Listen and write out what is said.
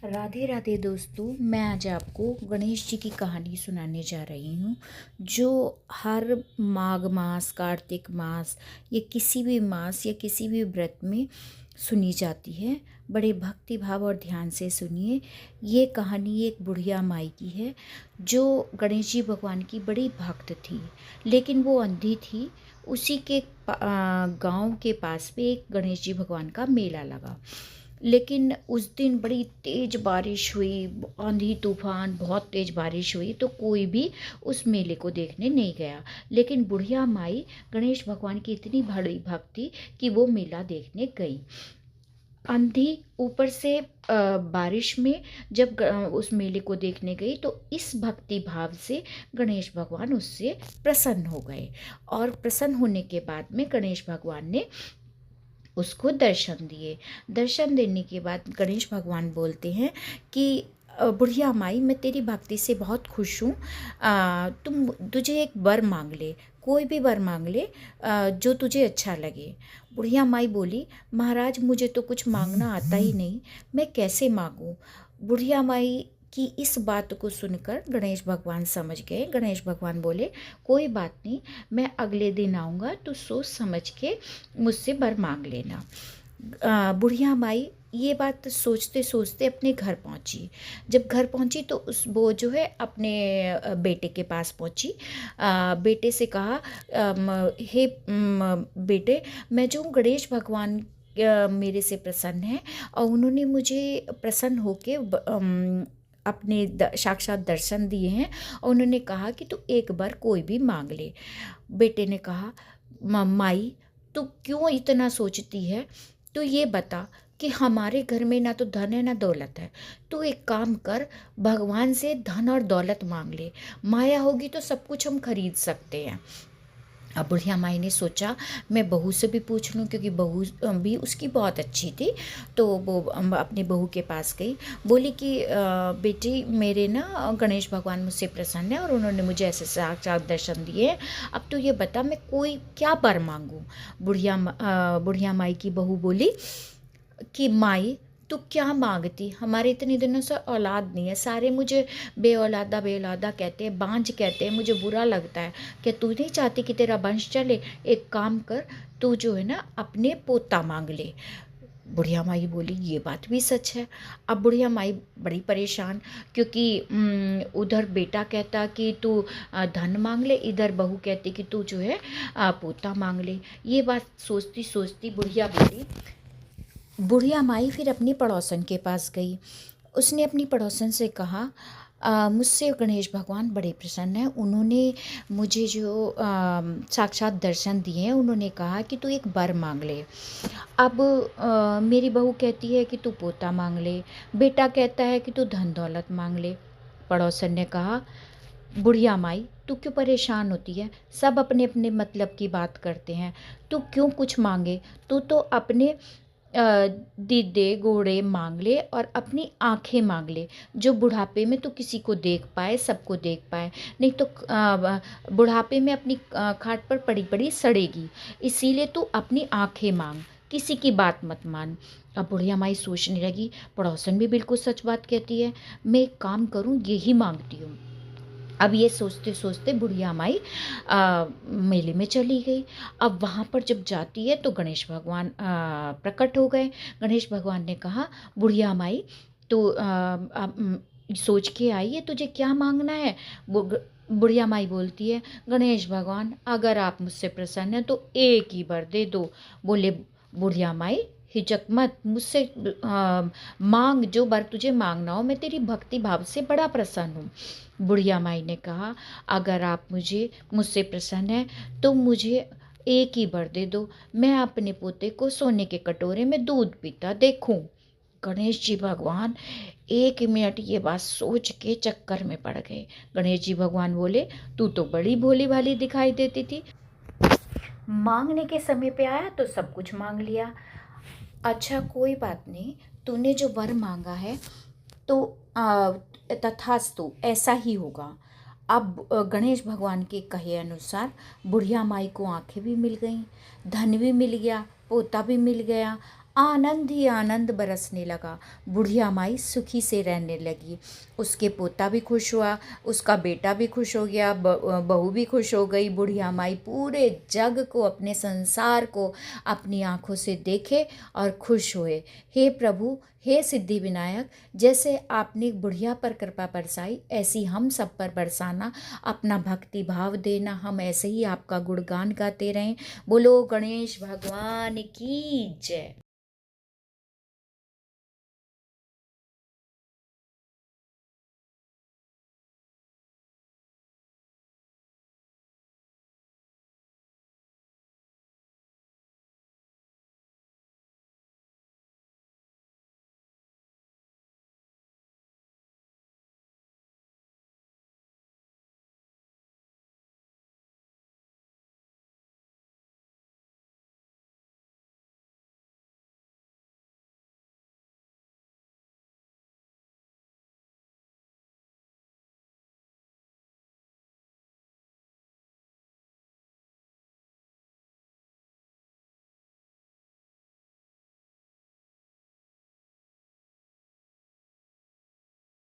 राधे राधे दोस्तों, मैं आज आपको गणेश जी की कहानी सुनाने जा रही हूँ जो हर माघ मास, कार्तिक मास या किसी भी मास या किसी भी व्रत में सुनी जाती है। बड़े भक्ति भाव और ध्यान से सुनिए। ये कहानी एक बुढ़िया माई की है जो गणेश जी भगवान की बड़ी भक्त थी, लेकिन वो अंधी थी। उसी के गांव के पास में एक गणेश जी भगवान का मेला लगा, लेकिन उस दिन बड़ी तेज़ बारिश हुई, आंधी तूफान, बहुत तेज़ बारिश हुई, तो कोई भी उस मेले को देखने नहीं गया। लेकिन बुढ़िया माई गणेश भगवान की इतनी बड़ी भक्त थी कि वो मेला देखने गई। आंधी ऊपर से बारिश में जब उस मेले को देखने गई तो इस भक्ति भाव से गणेश भगवान उससे प्रसन्न हो गए। और प्रसन्न होने के बाद में गणेश भगवान ने उसको दर्शन दिए। दर्शन देने के बाद गणेश भगवान बोलते हैं कि बुढ़िया माई, मैं तेरी भक्ति से बहुत खुश हूँ। तुझे एक वर मांग ले, कोई भी वर मांग ले जो तुझे अच्छा लगे। बुढ़िया माई बोली, महाराज मुझे तो कुछ मांगना आता ही नहीं, मैं कैसे मांगूँ। बुढ़िया माई कि इस बात को सुनकर गणेश भगवान समझ गए। गणेश भगवान बोले, कोई बात नहीं, मैं अगले दिन आऊँगा तो सोच समझ के मुझसे वर मांग लेना। बुढ़िया माई ये बात सोचते सोचते अपने घर पहुंची। जब घर पहुंची तो वो जो है अपने बेटे के पास पहुंची। बेटे से कहा, हे बेटे, मैं जो हूँ गणेश भगवान मेरे से प्रसन्न है और उन्होंने मुझे प्रसन्न होके अपने साक्षात दर्शन दिए हैं और उन्होंने कहा कि तू एक बार कोई भी मांग ले। बेटे ने कहा, माई तू क्यों इतना सोचती है, तो ये बता कि हमारे घर में ना तो धन है ना दौलत है। तू एक काम कर, भगवान से धन और दौलत मांग ले, माया होगी तो सब कुछ हम खरीद सकते हैं। अब बुढ़िया माई ने सोचा मैं बहू से भी पूछ लूँ, क्योंकि बहू भी उसकी बहुत अच्छी थी। तो वो अपनी बहू के पास गई, बोली कि बेटी, मेरे ना गणेश भगवान मुझसे प्रसन्न है और उन्होंने मुझे ऐसे साक्षात दर्शन दिए हैं। अब तो ये बता मैं कोई क्या वर मांगूँ। बुढ़िया माई की बहू बोली कि माई तू क्या मांगती, हमारे इतने दिनों से औलाद नहीं है, सारे मुझे बेऔलादा बेऔलादा कहते हैं, बांझ कहते हैं, मुझे बुरा लगता है। क्या तू नहीं चाहती कि तेरा वंश चले? एक काम कर, तू जो है ना अपने पोता मांग ले। बुढ़िया माई बोली, ये बात भी सच है। अब बुढ़िया माई बड़ी परेशान, क्योंकि उधर बेटा कहता कि तू धन मांग ले, इधर बहू कहती कि तू जो है पोता मांग ले। ये बात सोचती सोचती बुढ़िया माई फिर अपनी पड़ोसन के पास गई। उसने अपनी पड़ोसन से कहा, मुझसे गणेश भगवान बड़े प्रसन्न हैं, उन्होंने मुझे जो साक्षात दर्शन दिए हैं, उन्होंने कहा कि तू एक वर मांग ले। अब मेरी बहू कहती है कि तू पोता मांग ले, बेटा कहता है कि तू धन दौलत मांग ले। पड़ोसन ने कहा, बुढ़िया माई तू क्यों परेशान होती है, सब अपने अपने मतलब की बात करते हैं, तू क्यों कुछ मांगे। तू तो अपने दीदे घोड़े मांग ले और अपनी आंखें मांग ले, जो बुढ़ापे में तो किसी को देख पाए, सबको देख पाए। नहीं तो बुढ़ापे में अपनी खाट पर पड़ी पड़ी सड़ेगी। इसीलिए तू अपनी आंखें मांग, किसी की बात मत मान। अब बुढ़िया माई सोचने लगी, पड़ोसन भी बिल्कुल सच बात कहती है, मैं एक काम करूं, यही मांगती हूँ। अब ये सोचते सोचते बुढ़िया माई मेले में चली गई। अब वहाँ पर जब जाती है तो गणेश भगवान प्रकट हो गए। गणेश भगवान ने कहा, बुढ़िया माई तो सोच के आई है, तुझे क्या मांगना है। बुढ़िया माई बोलती है, गणेश भगवान अगर आप मुझसे प्रसन्न हैं तो एक ही वर दे दो। बोले बुढ़िया माई, हिचक मत, मुझसे मांग, जो वर तुझे मांगना हो, मैं तेरी भक्ति भाव से बड़ा प्रसन्न हूँ। बुढ़िया माई ने कहा, अगर आप मुझसे प्रसन्न हैं तो मुझे एक ही वर दे दो, मैं अपने पोते को सोने के कटोरे में दूध पीता देखूं। गणेश जी भगवान 1 मिनट ये बात सोच के चक्कर में पड़ गए। गणेश जी भगवान बोले, तू तो बड़ी भोली भाली दिखाई देती थी, मांगने के समय पे आया तो सब कुछ मांग लिया। अच्छा कोई बात नहीं, तूने जो वर मांगा है तो तथास्तु ऐसा ही होगा। अब गणेश भगवान के कहे अनुसार बुढ़िया माई को आंखें भी मिल गईं, धन भी मिल गया, पोता भी मिल गया, आनंद ही आनंद बरसने लगा। बुढ़िया माई सुखी से रहने लगी। उसके पोता भी खुश हुआ, उसका बेटा भी खुश हो गया, बहू भी खुश हो गई। बुढ़िया माई पूरे जग को, अपने संसार को अपनी आंखों से देखे और खुश हुए। हे प्रभु, हे सिद्धि विनायक, जैसे आपने बुढ़िया पर कृपा बरसाई, ऐसी हम सब पर बरसाना, अपना भक्ति भाव देना। हम ऐसे ही आपका गुणगान गाते रहें। बोलो गणेश भगवान की जय।